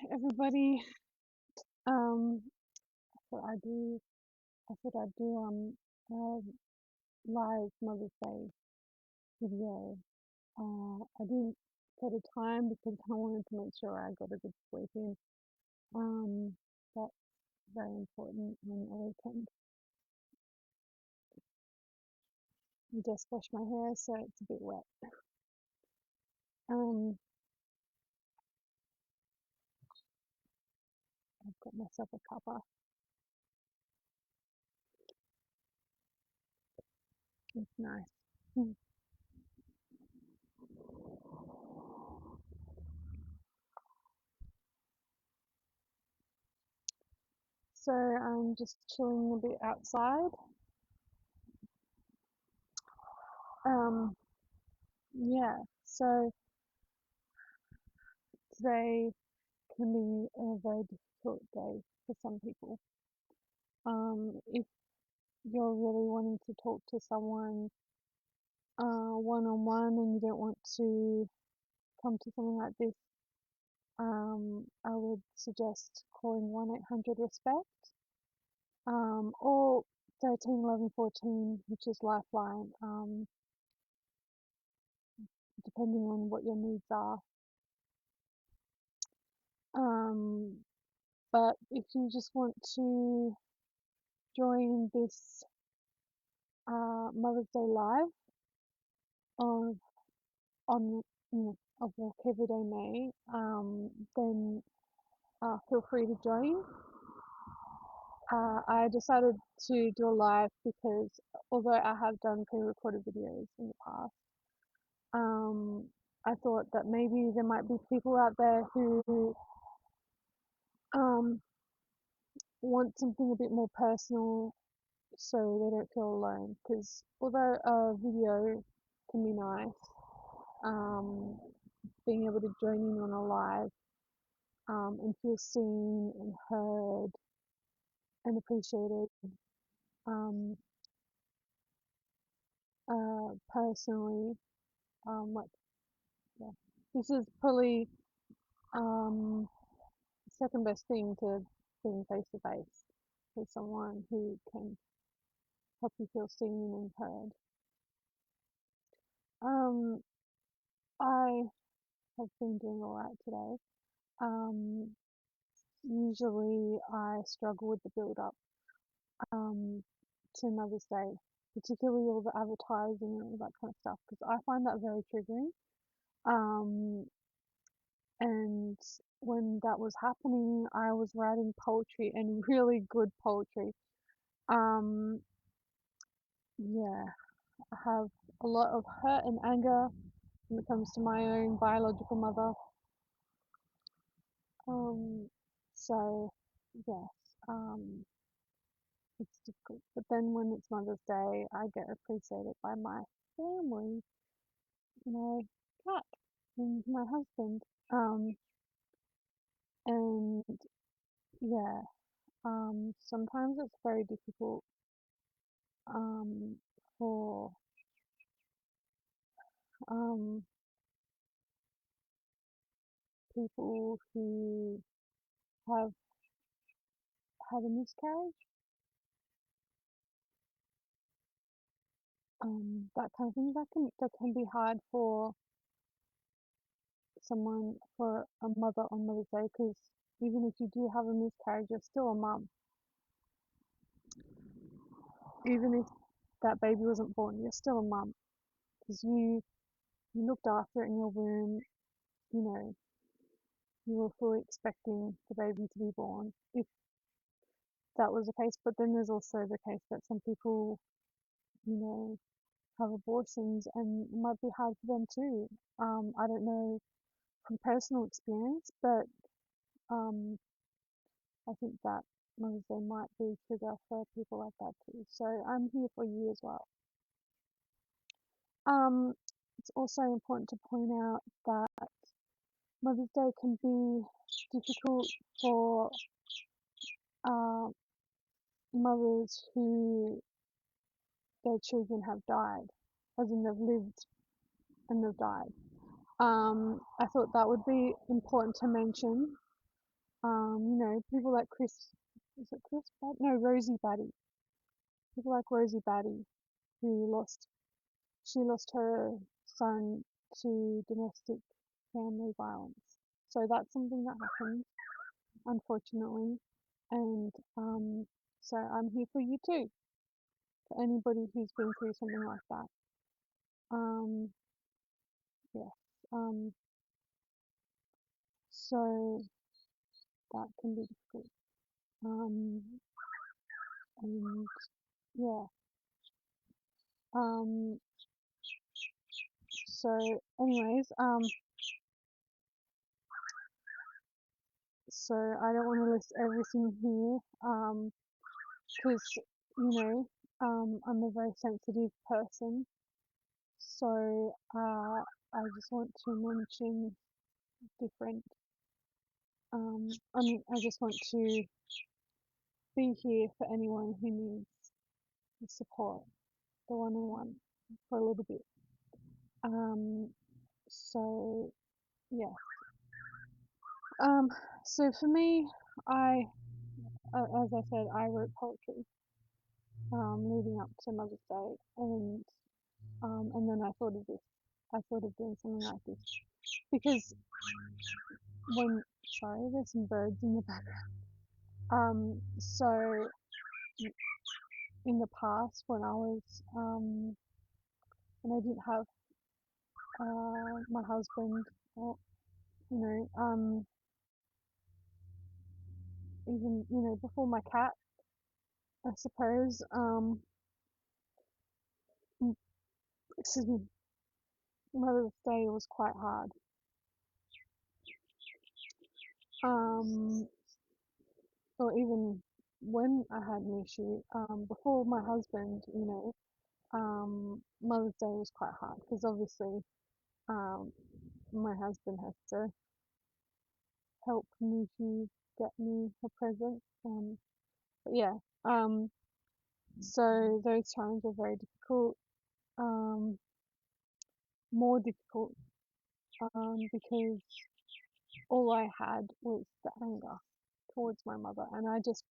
everybody. Um, what I do, I thought I'd do a live Mother's Day video. I didn't set a time because I wanted to make sure I got a good sleep in. That's very important on a weekend. I just washed my hair, so it's a bit wet. Um, I've got myself a cuppa. It's nice. So I'm just chilling a bit outside. Um, yeah. So today can be a very difficult day for some people. If you're really wanting to talk to someone one on one and you don't want to come to something like this, I would suggest calling 1-800 RESPECT or 13 11 14, which is Lifeline, depending on what your needs are. Um, but if you just want to join this Mother's Day Live on on of whatever they may, then feel free to join. I decided to do a live because although I have done pre-recorded videos in the past, I thought that maybe there might be people out there who um, want something a bit more personal so they don't feel alone. Because although a video can be nice, um, being able to join in on a live and feel seen and heard and appreciated. Um, Personally, like yeah, this is probably um, second best thing to being face to face with someone who can help you feel seen and heard. Um, I have been doing all right today. Um, Usually, I struggle with the build up um, to Mother's Day, particularly all the advertising and all that kind of stuff, because I find that very triggering. Um, and when that was happening, I was writing poetry and really good poetry. Um, yeah, I have a lot of hurt and anger when it comes to my own biological mother. Um, so yes, it's difficult. But then when it's Mother's Day, I get appreciated by my family, my cat, and my husband. Um, and yeah, sometimes it's very difficult um, for um, people who have had a miscarriage, that kind of thing. That can be hard for someone, for a mother on Mother's Day, because even if you do have a miscarriage, you're still a mum. Even if that baby wasn't born, you're still a mum because you looked after it in your womb. You know, you were fully expecting the baby to be born, if that was the case. But then there's also the case that some people, you know, have abortions and it might be hard for them too. I don't know from personal experience, but um, I think that Mother's Day might be a trigger for people like that too. So I'm here for you as well. Um, it's also important to point out that Mother's Day can be difficult for uh, mothers who their children have died, as in they've lived and they've died. I thought that would be important to mention People like is it Chris Batty? No, Rosie Batty. People like Rosie Batty she lost her son to domestic family violence. So that's something that happened, unfortunately. And so I'm here for you too, for anybody who's been through something like that. Um, yes. Um, so that can be difficult. Um, and yeah. Um, so anyways, so I don't want to list everything here, because I'm a very sensitive person. So I just want to mention different. I just want to be here for anyone who needs the support, the one-on-one, for a little bit. Um, so yeah. Um, so for me, I, as I said, I wrote poetry leading up to Mother's Day, and then I thought of this. I thought of doing something like this because when sorry, there's some birds in the background. So in the past, when I didn't have my husband, or you know, even before my cat, I suppose. Excuse me, Mother's Day was quite hard. Um, or even when I had an issue, before my husband, Mother's Day was quite hard because obviously, um, my husband has to help me to get me a present. But yeah, so those times were very difficult, um, more difficult, because all I had was the anger towards my mother, and I just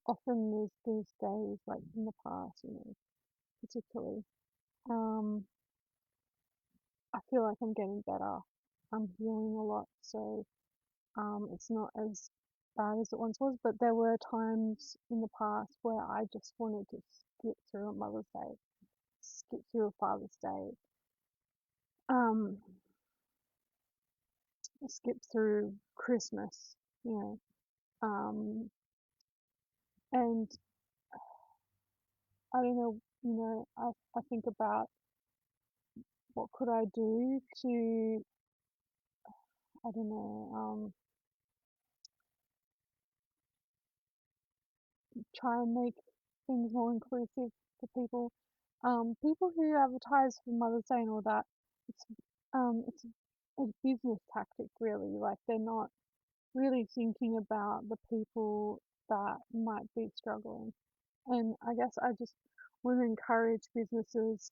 often these days, like in the past, particularly, um, I feel like I'm getting better. I'm healing a lot, so it's not as bad as it once was. But there were times in the past where I just wanted to skip through a Mother's Day, skip through a Father's Day, um, skip through Christmas, you know, and I don't know, I think about what could I do to, I don't know, try and make things more inclusive for people. People who advertise for Mother's Day and all that, it's it's a business tactic really. Like they're not really thinking about the people that might be struggling. And I guess I just want to encourage businesses,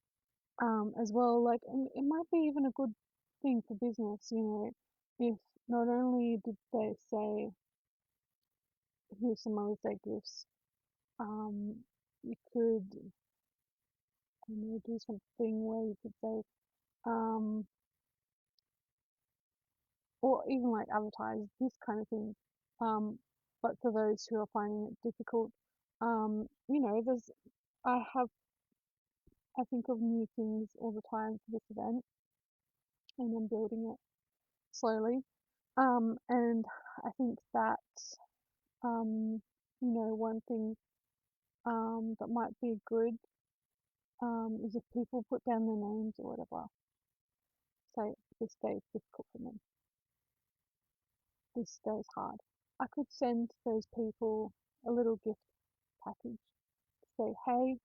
as well. Like, and it might be even a good thing for business, if not only did they say, here's some Mother's Day gifts, you could, do something where you could say, um, or even like advertise this kind of thing. But for those who are finding it difficult, there's, I have, I think of new things all the time for this event, and I'm building it slowly. And I think that, one thing, that might be good, is if people put down their names or whatever, say this day is difficult for me, this day is hard. I could send those people a little gift package to say, hey,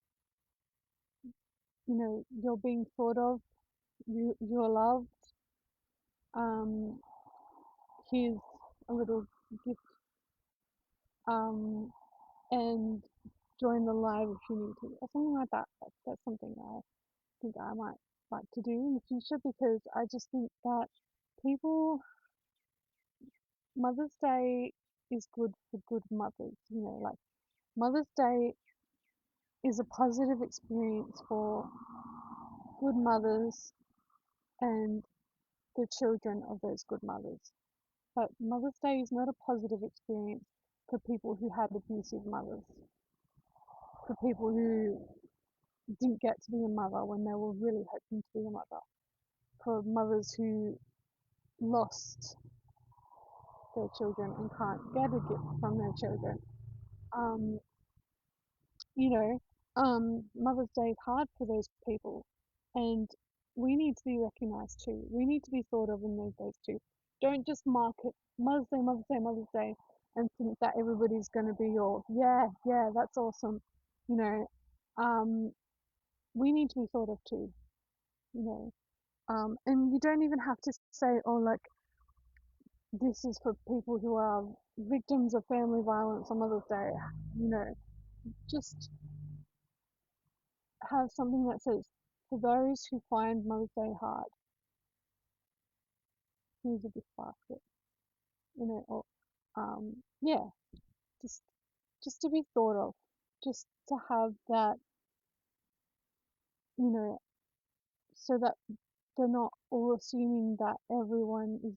you're being thought of, you're loved. Um, Here's a little gift, um, and join the live if you need to, or something like that. That's something I think I might like to do in the future, because I just think that people Mother's Day is good for good mothers, like Mother's Day is a positive experience for good mothers and the children of those good mothers. But Mother's Day is not a positive experience for people who had abusive mothers, for people who didn't get to be a mother when they were really hoping to be a mother, for mothers who lost their children and can't get a gift from their children. Um, you know, Mother's Day is hard for those people, and we need to be recognised too. We need to be thought of in those days too. Don't just market Mother's Day, Mother's Day, Mother's Day, and think that everybody's going to be your yeah, yeah, that's awesome. You know, um, we need to be thought of too. You know, and you don't even have to say, oh, like this is for people who are victims of family violence on Mother's Day. You know, just have something that says, for those who find Mother's Day hard, here's a gift basket, or yeah, just just to be thought of, just to have that, you know, so that they're not all assuming that everyone is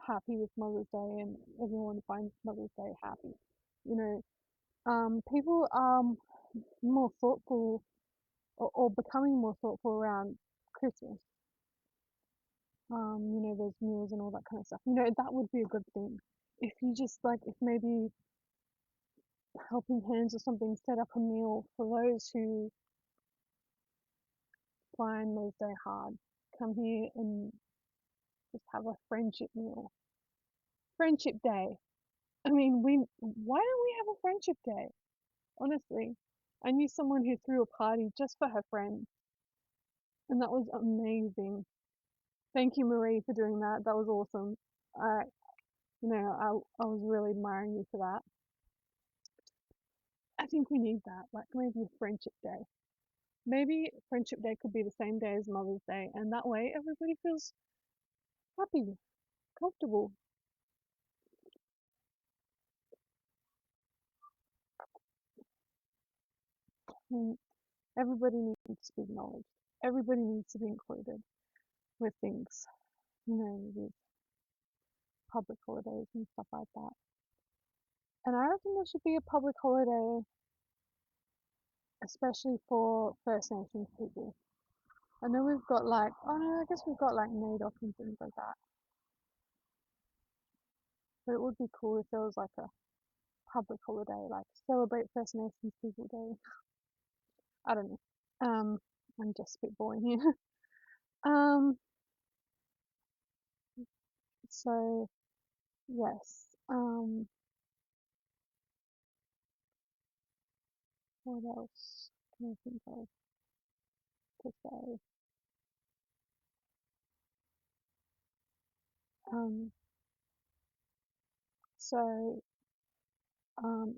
happy with Mother's Day and everyone finds Mother's Day happy. You know, people are more thoughtful or becoming more thoughtful around Christmas. Those meals and all that kind of stuff. That would be a good thing. If you just like, if maybe Helping Hands or something set up a meal for those who find Mother's Day hard, come here and just have a friendship meal. Friendship Day. I mean, why don't we have a Friendship Day? Honestly, I knew someone who threw a party just for her friends, and that was amazing. Thank you, Marie, for doing that. That was awesome. I, I was really admiring you for that. I think we need that, like maybe a Friendship Day. Maybe Friendship Day could be the same day as Mother's Day, and that way everybody feels happy, comfortable. And everybody needs to be acknowledged. Everybody needs to be included with things, with public holidays and stuff like that. And I reckon there should be a public holiday, especially for First Nations people. I know we've got like, oh no, I guess we've got like NAIDOC and things like that. But it would be cool if there was like a public holiday, like celebrate First Nations People Day. I don't know. I'm just spitballing here. um, so yes. What else can I think of to say? Um, so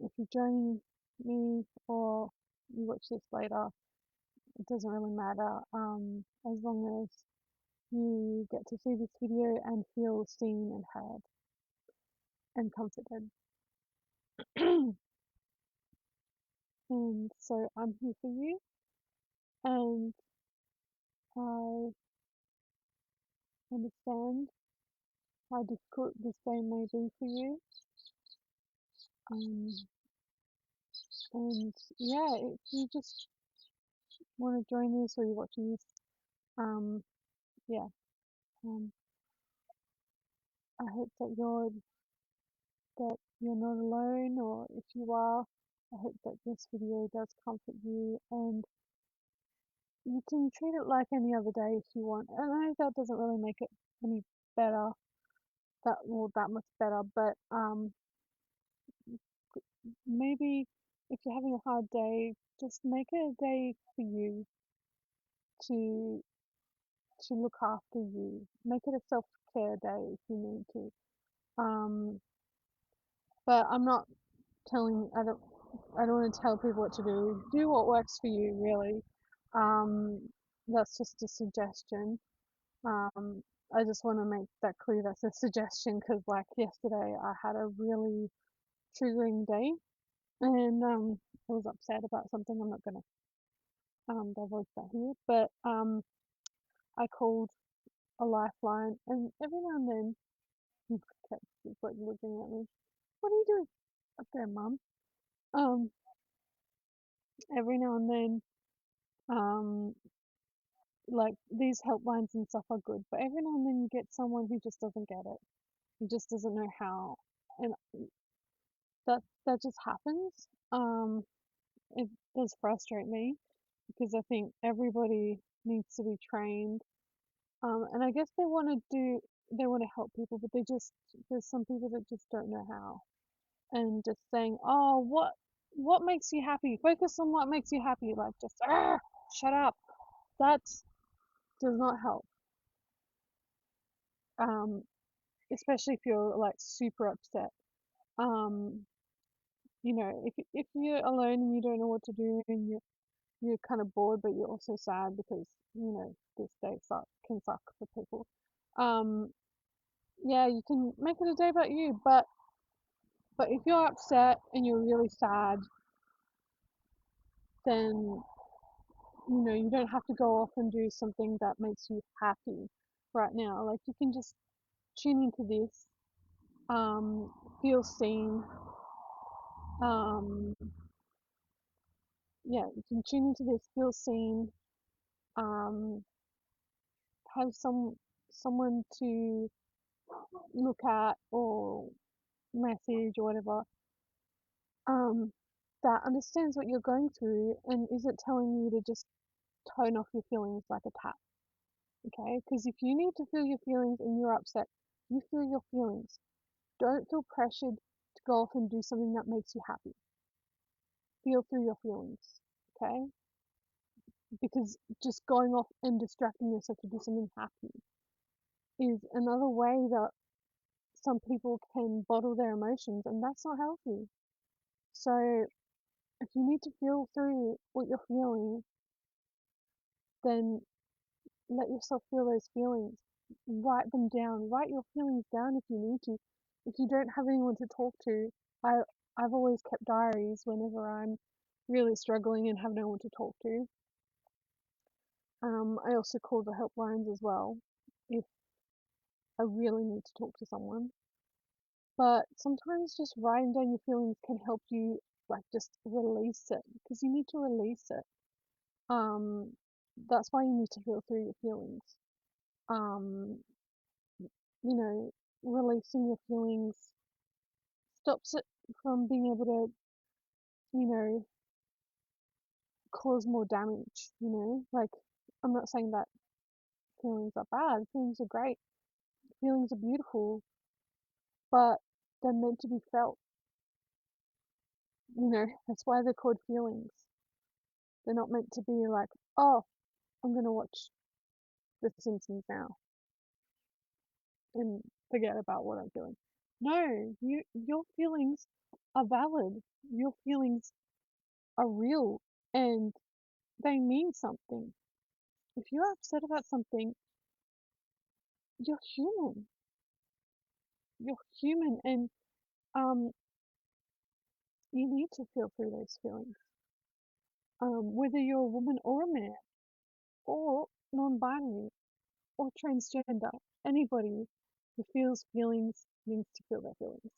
if you're joining me or you watch this later, it doesn't really matter. As long as you get to see this video and feel seen and heard and comforted. And so I'm here for you, and I understand how difficult this day may be for you. Um, and yeah, if you just want to join this or you're watching this, um, yeah, um, I hope that you're not alone, or if you are, I hope that this video does comfort you, and you can treat it like any other day if you want. And I know that doesn't really make it any better, that much better, but maybe if you're having a hard day, just make it a day for you to look after you. Make it a self-care day if you need to. Um, but I'm not telling. I don't want to tell people what to do. Do what works for you, really. Um, that's just a suggestion. Um, I just want to make that clear. That's a suggestion because, like yesterday, I had a really triggering day, and I was upset about something. I'm not gonna divulge that here, but I called a lifeline, and every now and then, Kex is like looking at me. What are you doing up there, Mum? Um, every now and then, um, like these helplines and stuff are good, but every now and then you get someone who just doesn't get it, who just doesn't know how, and that just happens. It does frustrate me because I think everybody needs to be trained. And I guess they want to help people, but there's some people that just don't know how. And just saying, oh, what makes you happy? Focus on what makes you happy. Like just, shut up. That does not help. Um, especially if you're like super upset. Um, if you're alone and you don't know what to do and you're kind of bored, but you're also sad because this day can suck for people. Um, yeah, you can make it a day about you, but if you're upset and you're really sad, then you don't have to go off and do something that makes you happy right now. Like you can just tune into this, feel seen. Um, yeah, you can tune into this, feel seen. Um, have someone to look at or message or whatever, um, that understands what you're going through and isn't telling you to just tone off your feelings like a tap. Okay? Because if you need to feel your feelings and you're upset, you feel your feelings. Don't feel pressured to go off and do something that makes you happy. Feel through your feelings. Okay? Because just going off and distracting yourself to do something happy is another way that some people can bottle their emotions, and that's not healthy. So if you need to feel through what you're feeling, then let yourself feel those feelings. Write them down. Write your feelings down if you need to. If you don't have anyone to talk to, I I've always kept diaries whenever I'm really struggling and have no one to talk to. I also call the helplines as well if I really need to talk to someone. But sometimes just writing down your feelings can help you like just release it because you need to release it. Um, that's why you need to feel through your feelings. Um, you know, Releasing your feelings stops it from being able to, you know, cause more damage, Like, I'm not saying that feelings are bad, feelings are great, feelings are beautiful, but they're meant to be felt, That's why they're called feelings. They're not meant to be like, oh, I'm gonna watch The Simpsons now and forget about what I'm feeling. No, your feelings are valid. Your feelings are real and they mean something. If you're upset about something, you're human. You're human and um you need to feel through those feelings. Whether you're a woman or a man or non-binary or transgender, anybody who feels feelings needs to feel their feelings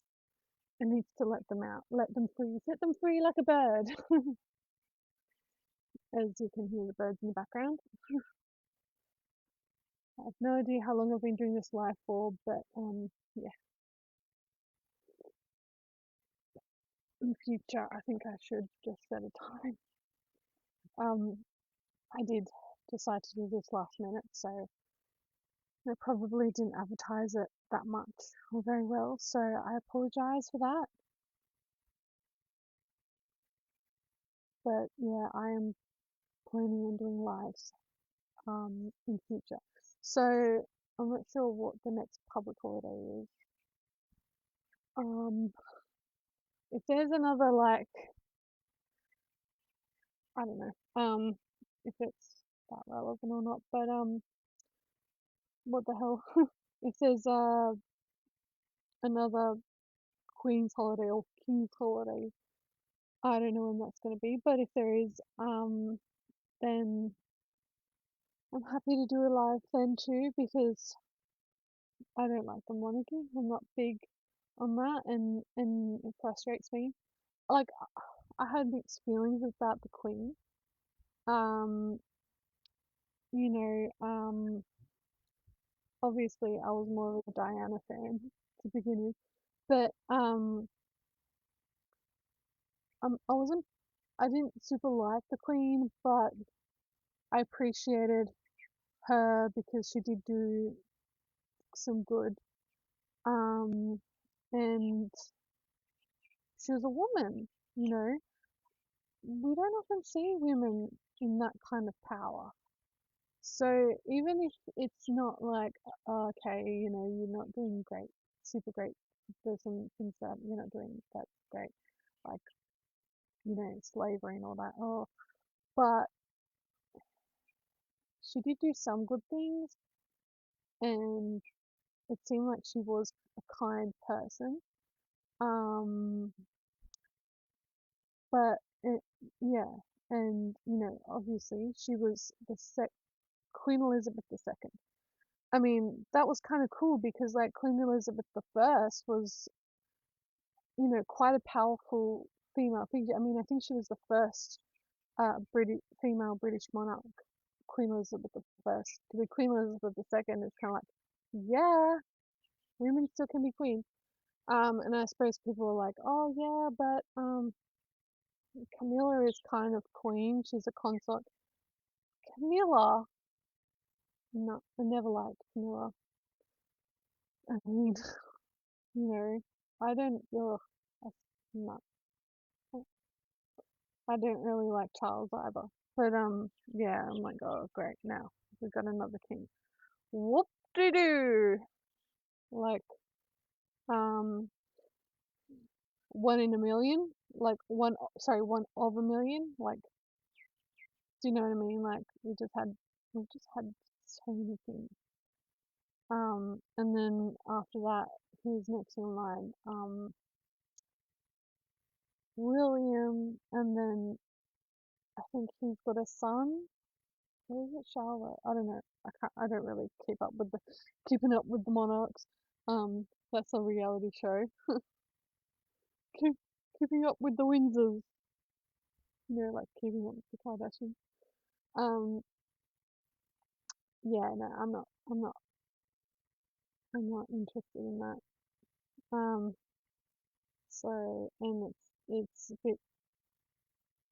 and needs to let them out, let them free, set them free like a bird. As you can hear the birds in the background. I have no idea how long I've been doing this live for, but yeah, in future I think I should just set a time. Um, I did decide to do this last minute, so I probably didn't advertise it that much or very well, so I apologize for that. But yeah, I am planning on doing lives in future. So I'm not sure what the next public holiday is. Um, if there's another like I don't know if it's that relevant or not, but what the hell? If there's another Queen's holiday or King's holiday, I don't know when that's going to be, but if there is, then I'm happy to do a live then too because I don't like the monarchy. I'm not big on that, and it frustrates me. Like I had mixed feelings about the Queen. Um, obviously I was more of a Diana fan to begin with, but I wasn't. I didn't super like the Queen, but I appreciated her because she did do some good. Um, and she was a woman. You know, we don't often see women in that kind of power. So even if it's not like, oh, okay, you're not doing great, super great. There's some things that you're not doing that's great, like, slavery and all that. Oh, but she did do some good things, and it seemed like she was a kind person. Um, but it, yeah, and obviously she was the Queen Elizabeth II. I mean, that was kind of cool because like Queen Elizabeth I was, quite a powerful female figure. I mean, I think she was the first British female British monarch. Queen Elizabeth I. To be Queen Elizabeth II is kind of like, yeah, women still can be queen. And I suppose people are like, oh yeah, but Camilla is kind of queen. She's a consort. Camilla, no, I never liked Camilla. I mean, you know, I don't. Ugh, I, no, I don't really like Charles either. But yeah, I'm like, oh great, now we've got another king. Whoop de doo! Like um, one in a million, like one of a million. Like, do you know what I mean? Like we just had so many things. And then after that, who's next in line? William, and then I think he's got a son. Or is it Charlotte? I don't know. I can't. I don't really keeping up with the monarchs. That's a reality show. Keep, keeping up with the Windsors. Like keeping up with the Kardashians. Um, yeah, no, I'm not. I'm not. I'm not interested in that. Um, and it's a bit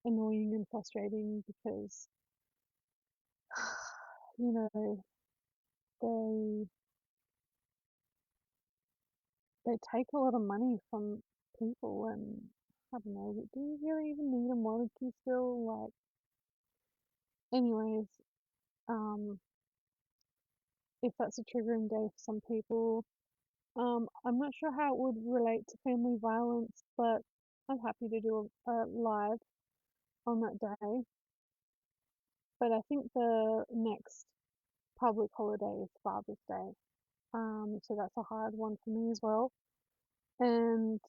annoying and frustrating because you know they they take a lot of money from people, and I don't know, do you really even need a monarchy still? Like, anyways, um, if that's a triggering day for some people, I'm not sure how it would relate to family violence, but I'm happy to do a live on that day. But I think the next public holiday is Father's Day. So that's a hard one for me as well. And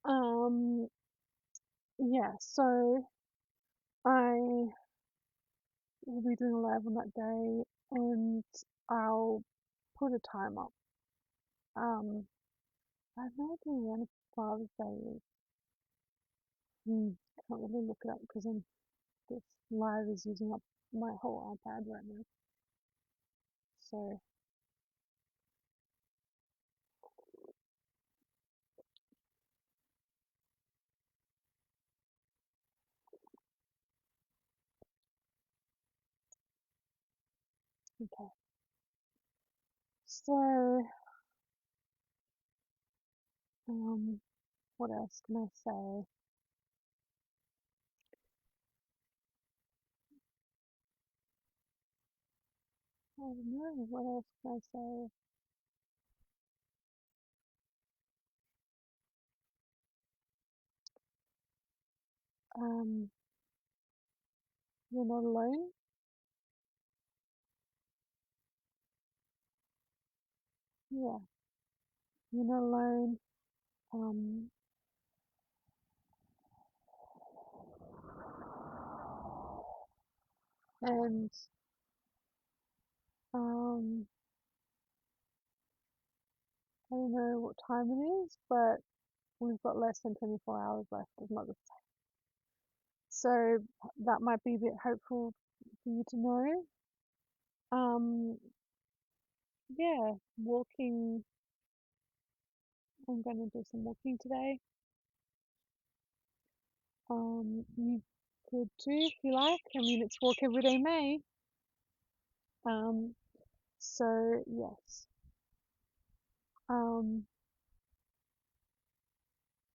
um, yeah, so I will be doing a live on that day, and I'll put a time up. Um, I have no idea when Father's Day is. Can't really look it up because this live is using up my whole iPad right now. So, okay. So, um, what else can I say? I don't know. What else can I say? Um, you're not alone. Yeah, you're not alone. Um, and um, I don't know what time it is, but we've got less than 24 hours left of Mother's Day. So that might be a bit hopeful for you to know. Um, yeah, walking. I'm going to do some walking today. You could too if you like. I mean, it's Walk Everyday May. Um, so yes. Um,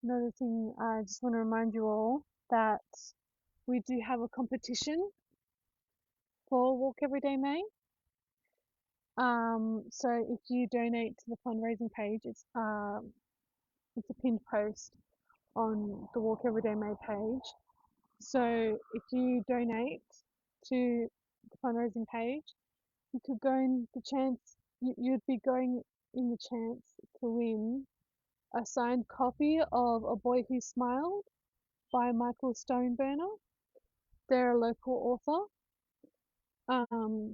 Another thing, I just want to remind you all that we do have a competition for Walk Everyday May. So if you donate to the fundraising page, it's a pinned post on the Walk Everyday May page. So if you donate to the fundraising page, you could go in the chance you'd be going in the chance to win a signed copy of A Boy Who Smiled by Michael Stoneburner. They're a local author.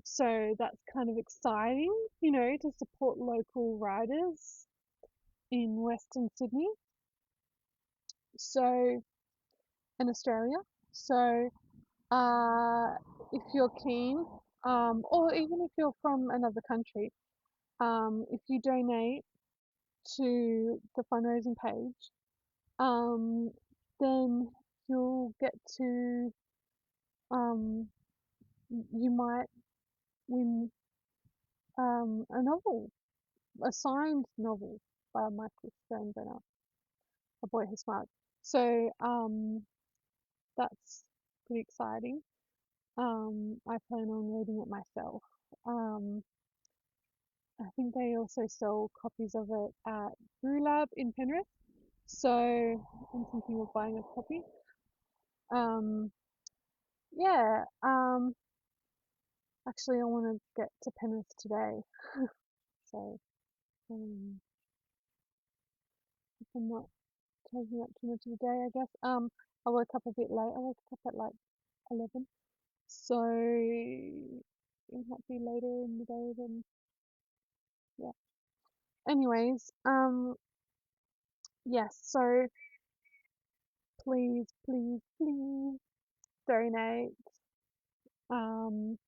So that's kind of exciting, to support local writers in Western Sydney, so in Australia. So uh, if you're keen, or even if you're from another country, if you donate to the fundraising page, um, then you'll get to, um, you might win a novel, a signed novel by Michael Sternberger, A Boy Who Smiled. So that's pretty exciting. I plan on reading it myself. Um, I think they also sell copies of it at Brew Lab in Penrith. So I'm thinking of buying a copy. Um, yeah. Actually, I want to get to Penrith today. So um, if I'm not taking up too much of the day, I guess. I woke up a bit late. I woke up at like 11. So it might be later in the day than, yeah. Anyways, yes, so please, please, please donate. Um,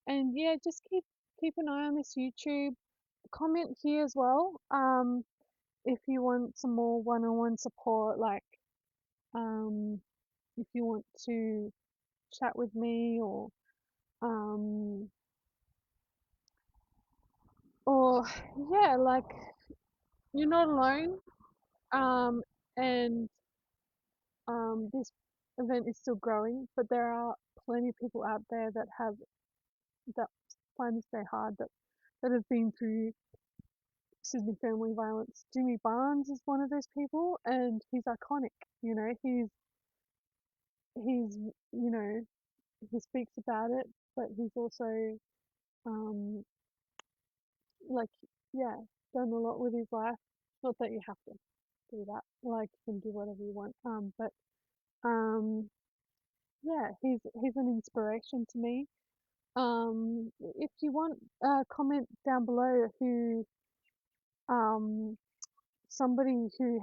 and yeah, just keep an eye on this YouTube. Comment here as well. If you want some more one-on-one support, like if you want to chat with me um or yeah, like you're not alone. And this event is still growing, but there are plenty of people out there that find this very hard, that have been through, excuse me, family violence. Jimmy Barnes is one of those people, and he's iconic. You know, he's you know he speaks about it, but he's also um like yeah done a lot with his life. Not that you have to do that. Like you can do whatever you want. But um yeah, he's an inspiration to me. If you want, comment down below um somebody who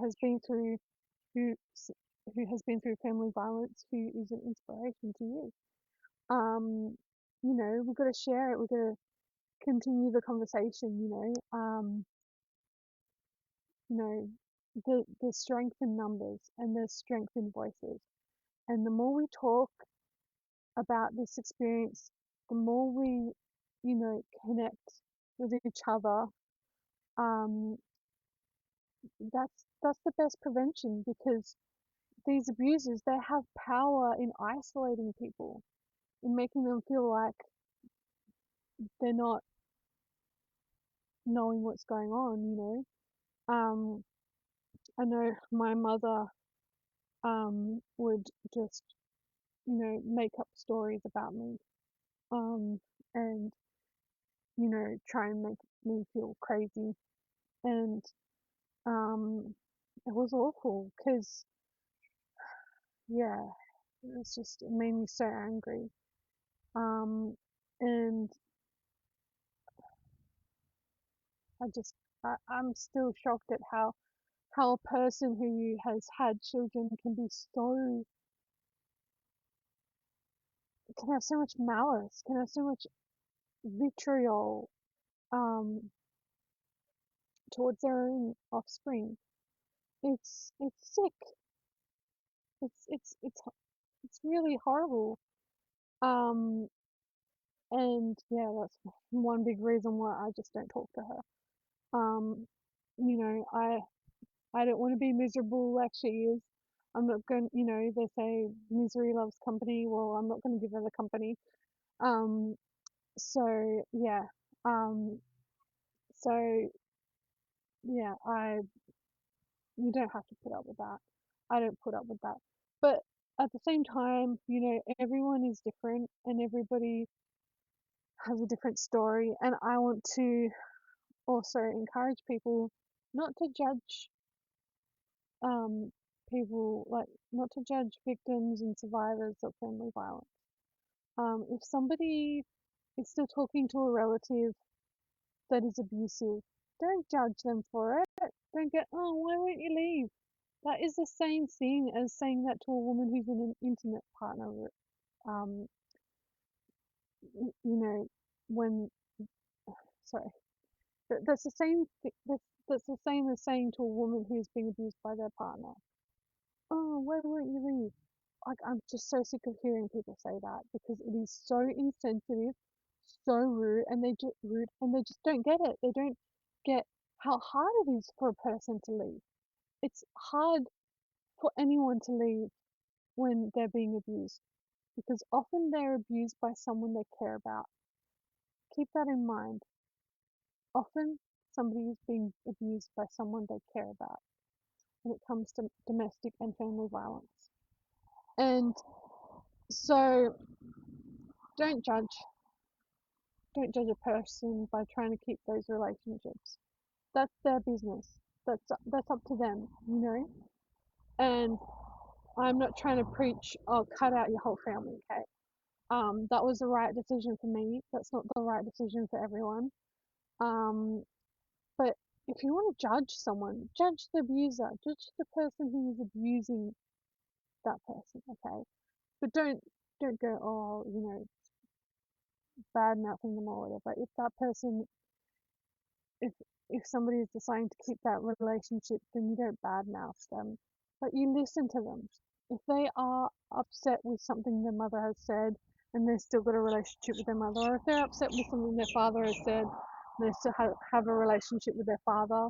who has been through family violence who is an inspiration to you. Um, we've got to share it. We've got to continue the conversation. You know, there's strength in numbers and there's strength in voices. And the more we talk about this experience, the more we, connect with each other. Um, that's the best prevention, because these abusers, they have power in isolating people, in making them feel like they're not knowing what's going on. I know my mother would just, make up stories about me, and, try and make me feel crazy. And um, it was awful because, yeah, it made me so angry. Um, and I just, I'm still shocked at how a person who has had children can be so, can have so much malice, can have so much vitriol, um, towards their own offspring. It's sick. It's really horrible. Um, and yeah, that's one big reason why I just don't talk to her. You know, I don't want to be miserable like she is. I'm not going, you know, they say misery loves company. Well, I'm not going to give her the company. Um, so yeah, um, so yeah, you don't have to put up with that. I don't put up with that. But at the same time, you know, everyone is different and everybody has a different story. And I want to also encourage people not to judge people, like not to judge victims and survivors of family violence. If somebody is still talking to a relative that is abusive, don't judge them for it. Don't get, oh, why won't you leave? That is the same thing as saying that to a woman who's in an intimate partner. Um, you know, when sorry, that's the same. That's the same as saying to a woman who's being abused by their partner, "Oh, why won't you leave?" Like, I'm just so sick of hearing people say that because it is so insensitive, so rude, and they just don't get it. They don't get how hard it is for a person to leave. It's hard for anyone to leave when they're being abused because often they're abused by someone they care about. Keep that in mind. Often somebody is being abused by someone they care about when it comes to domestic and family violence. And so don't judge. Don't judge a person by trying to keep those relationships. That's their business. That's up to them, you know? And I'm not trying to preach, oh, cut out your whole family, okay? That was the right decision for me. That's not the right decision for everyone. Um, but if you want to judge someone, judge the abuser, judge the person who is abusing that person, okay? But don't go, oh, you know, bad mouthing them or whatever. If that person, if if somebody is deciding to keep that relationship, then you don't badmouth them, but you listen to them. If they are upset with something their mother has said and they've still got a relationship with their mother, or if they're upset with something their father has said and they still have a relationship with their father,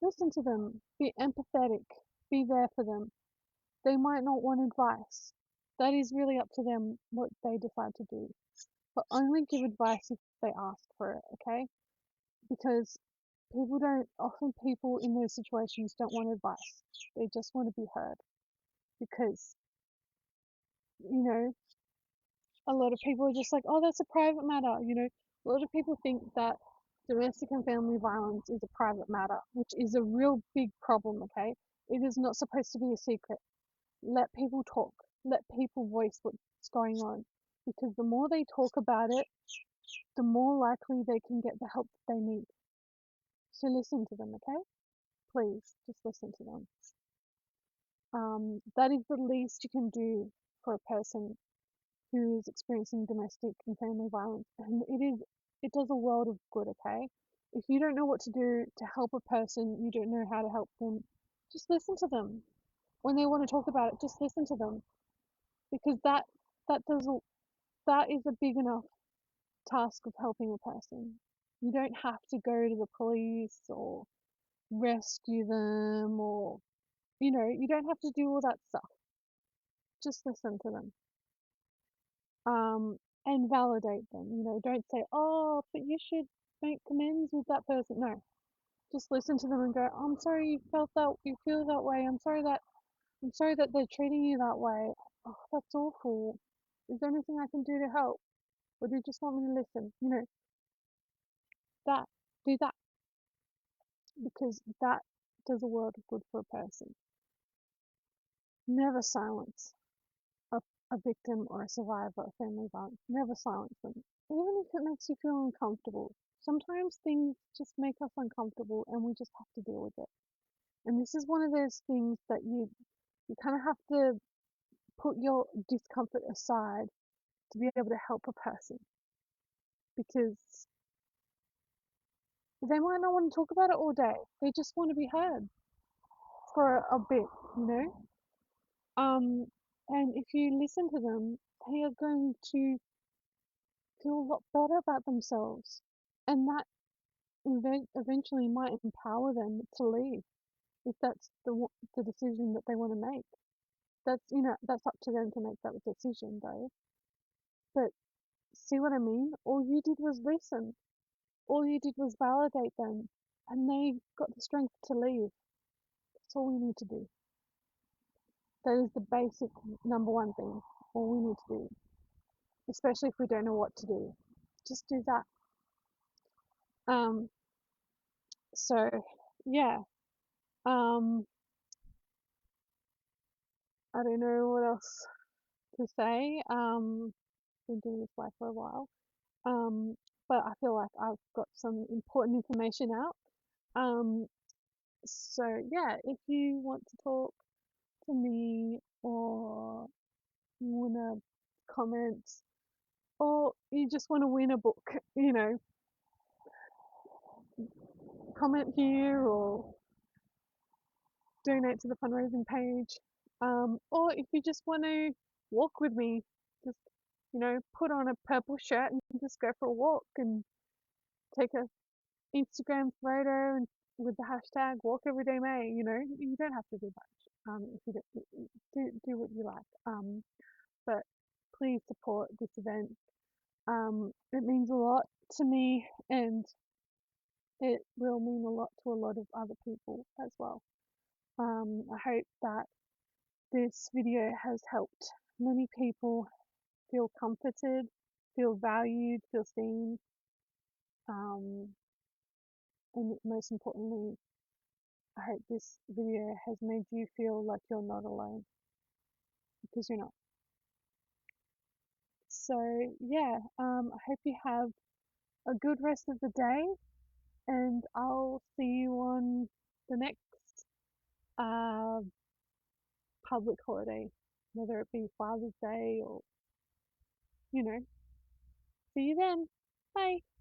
listen to them. Be empathetic. Be there for them. They might not want advice. That is really up to them what they decide to do. But only give advice if they ask for it, okay? Because people in those situations don't want advice. They just want to be heard. Because, you know, a lot of people are just like, oh, that's a private matter. You know, a lot of people think that domestic and family violence is a private matter, which is a real big problem, okay? It is not supposed to be a secret. Let people talk. Let people voice what's going on. Because the more they talk about it, the more likely they can get the help that they need. So listen to them, okay? Please, just listen to them. That is the least you can do for a person who is experiencing domestic and family violence, and it does a world of good. Okay, if you don't know what to do to help a person, you don't know how to help them, just listen to them. When they want to talk about it, just listen to them because that does that is a big enough task of helping a person. You don't have to go to the police or rescue them or you don't have to do all that stuff. Just listen to them. And validate them. Don't say, "Oh, but you should make amends with that person." No, just listen to them and go, "I'm sorry you feel that way. I'm sorry that they're treating you that way. Oh, that's awful. Is there anything I can do to help? Or do you just want me to listen?" That, do that. because that does a world of good for a person. Never silence a, a victim or a survivor of family violence. Never silence them, even if it makes you feel uncomfortable. Sometimes things just make us uncomfortable and we just have to deal with it. And this is one of those things that you kind of have to put your discomfort aside to be able to help a person, because they might not want to talk about it all day. They just want to be heard for a bit, you know? Um, and if you listen to them, they are going to feel a lot better about themselves. And that eventually might empower them to leave if that's the decision that they want to make. That's, that's up to them to make that decision though. But see what I mean? All you did was listen. All you did was validate them, and they got the strength to leave. That's all we need to do. That is the basic number one thing. All we need to do, especially if we don't know what to do, just do that. Um, so yeah, um, I don't know what else to say. Been doing this live for a while. Um, but I feel like I've got some important information out. Um, so yeah, if you want to talk to me or you want to comment or you just want to win a book, comment here or donate to the fundraising page. Or if you just want to walk with me, just, put on a purple shirt and just go for a walk and take a Instagram photo and with the hashtag walk every day May, you don't have to do much. If you do what you like. But please support this event. It means a lot to me and it will mean a lot to a lot of other people as well. I hope that this video has helped many people feel comforted, feel valued, feel seen, um, and most importantly, I hope this video has made you feel like you're not alone, because you're not. So yeah, I hope you have a good rest of the day, and I'll see you on the next uh, public holiday, whether it be Father's Day or, see you then. Bye.